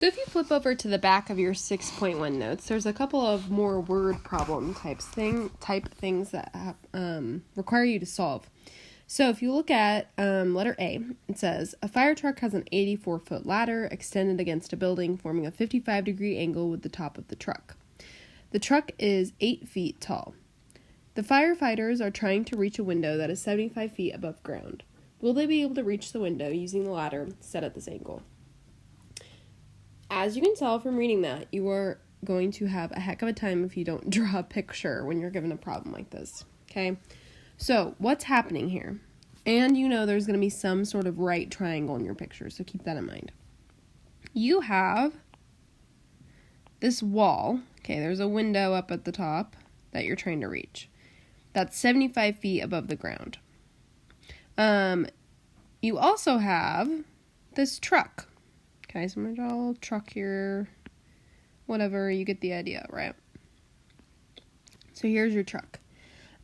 So if you flip over to the back of your 6.1 notes, there's a couple of more word problem type things that require you to solve. So if you look at letter A, it says, a fire truck has an 84-foot ladder extended against a building, forming a 55-degree angle with the top of the truck. The truck is 8 feet tall. The firefighters are trying to reach a window that is 75 feet above ground. Will they be able to reach the window using the ladder set at this angle? As you can tell from reading that, you are going to have a heck of a time if you don't draw a picture when you're given a problem like this, okay? So, what's happening here? And you know there's going to be some sort of right triangle in your picture, so keep that in mind. You have this wall, okay, there's a window up at the top that you're trying to reach. That's 75 feet above the ground. You also have this truck. Okay, so I'm going to draw a little truck here, whatever, you get the idea, right? So here's your truck.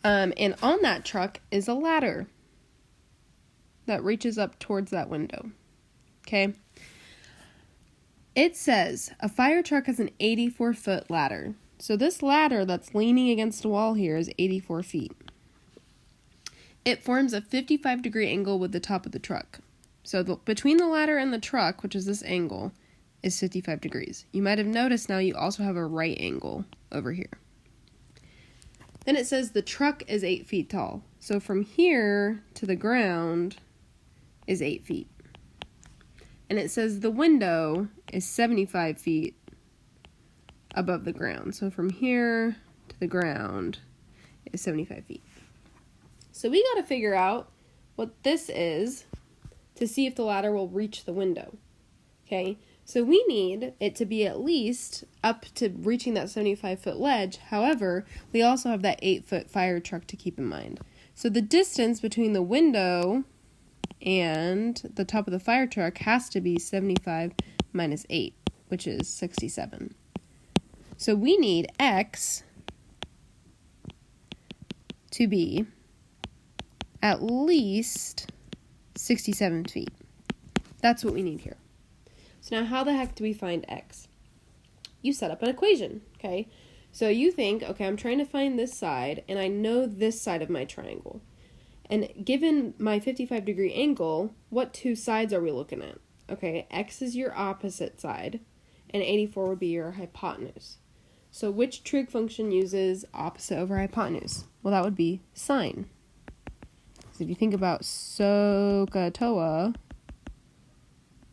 And on that truck is a ladder that reaches up towards that window, okay? It says a fire truck has an 84-foot ladder. So this ladder that's leaning against the wall here is 84 feet. It forms a 55-degree angle with the top of the truck. So between the ladder and the truck, which is this angle, is 55 degrees. You might have noticed now you also have a right angle over here. Then it says the truck is 8 feet tall. So from here to the ground is 8 feet. And it says the window is 75 feet above the ground. So from here to the ground is 75 feet. So we got to figure out what this is to see if the ladder will reach the window, okay? So we need it to be at least up to reaching that 75-foot ledge. However, we also have that 8-foot fire truck to keep in mind. So the distance between the window and the top of the fire truck has to be 75 minus 8, which is 67. So we need X to be at least 67 feet. That's what we need here. So now how the heck do we find X? You set up an equation, okay? So you think, okay, I'm trying to find this side, and I know this side of my triangle. And given my 55-degree angle, what two sides are we looking at? Okay, X is your opposite side, and 84 would be your hypotenuse. So which trig function uses opposite over hypotenuse? Well, that would be sine. So if you think about SOHCAHTOA,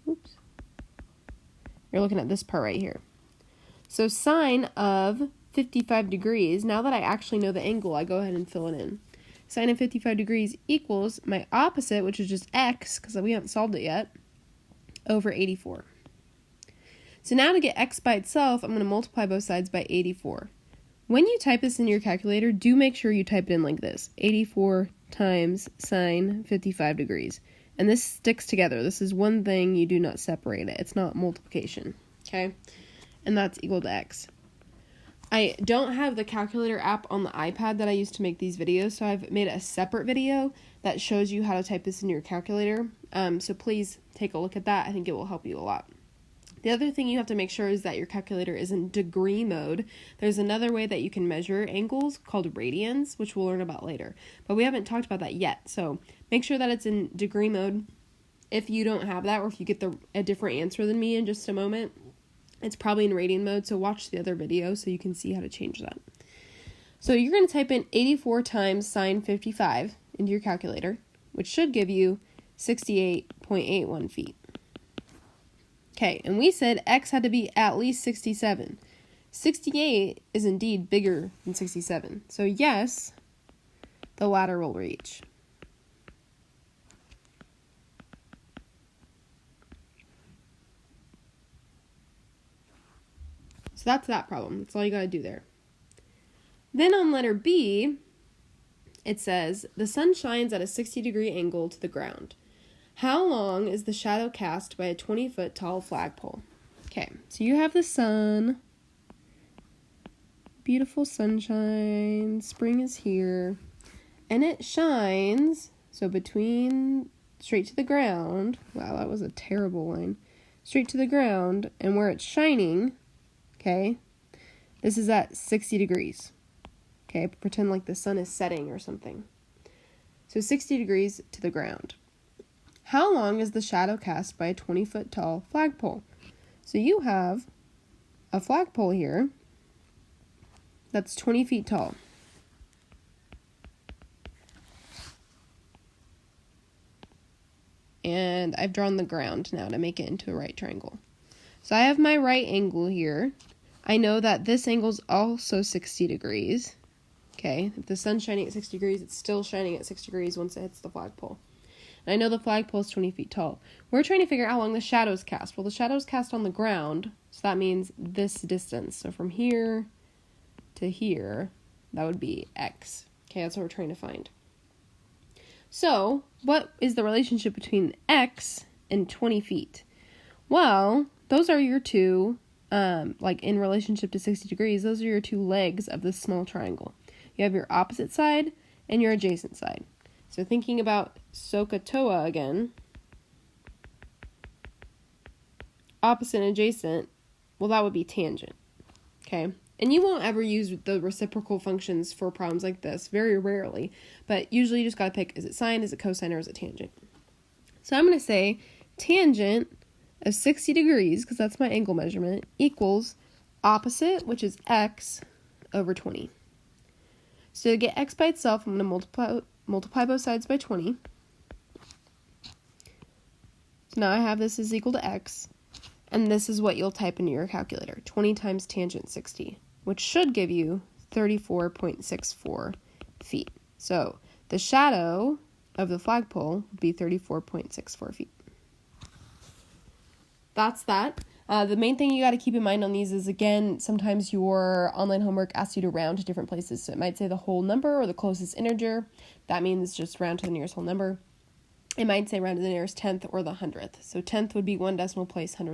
you're looking at this part right here. So sine of 55 degrees, now that I actually know the angle, I go ahead and fill it in. Sine of 55 degrees equals my opposite, which is just x, because we haven't solved it yet, over 84. So now to get x by itself, I'm going to multiply both sides by 84. When you type this in your calculator, do make sure you type it in like this, 84 times sine 55 degrees. And this sticks together. This is one thing, you do not separate it. It's not multiplication, okay? And that's equal to x. I don't have the calculator app on the iPad that I use to make these videos, so I've made a separate video that shows you how to type this in your calculator. So please take a look at that. I think it will help you a lot. The other thing you have to make sure is that your calculator is in degree mode. There's another way that you can measure angles called radians, which we'll learn about later. But we haven't talked about that yet. So make sure that it's in degree mode. If you don't have that, or if you get a different answer than me in just a moment, it's probably in radian mode. So watch the other video so you can see how to change that. So you're going to type in 84 times sine 55 into your calculator, which should give you 68.81 feet. Okay, and we said x had to be at least 67. 68 is indeed bigger than 67. So yes, the ladder will reach. So that's that problem. That's all you got to do there. Then on letter B, it says, the sun shines at a 60-degree angle to the ground. How long is the shadow cast by a 20-foot tall flagpole? Okay, so you have the sun. Beautiful sunshine. Spring is here. And it shines, so between straight to the ground. Wow, that was a terrible line. straight to the ground, and where it's shining, okay, this is at 60 degrees. Okay, pretend like the sun is setting or something. So 60 degrees to the ground. How long is the shadow cast by a 20-foot tall flagpole? So you have a flagpole here that's 20 feet tall. And I've drawn the ground now to make it into a right triangle. So I have my right angle here. I know that this angle is also 60 degrees. Okay, if the sun's shining at 60 degrees, it's still shining at 60 degrees once it hits the flagpole. And I know the flagpole is 20 feet tall. We're trying to figure out how long the shadow's cast. Well, the shadow's cast on the ground, so that means this distance. So from here to here, that would be X. Okay, that's what we're trying to find. So, what is the relationship between X and 20 feet? Well, those are your two, like in relationship to 60 degrees, those are your two legs of this small triangle. You have your opposite side and your adjacent side. So thinking about SOHCAHTOA again, opposite and adjacent, well, that would be tangent, okay? And you won't ever use the reciprocal functions for problems like this, very rarely, but usually you just got to pick, is it sine, is it cosine, or is it tangent? So I'm going to say tangent of 60 degrees, because that's my angle measurement, equals opposite, which is X, over 20. So to get X by itself, I'm going to multiply both sides by 20. So now I have this is equal to X, and this is what you'll type into your calculator, 20 times tangent 60, which should give you 34.64 feet. So the shadow of the flagpole would be 34.64 feet. That's that. The main thing you got to keep in mind on these is, again, sometimes your online homework asks you to round to different places. So it might say the whole number or the closest integer. That means just round to the nearest whole number. It might say round to the nearest tenth or the 100th. So tenth would be one decimal place, 100th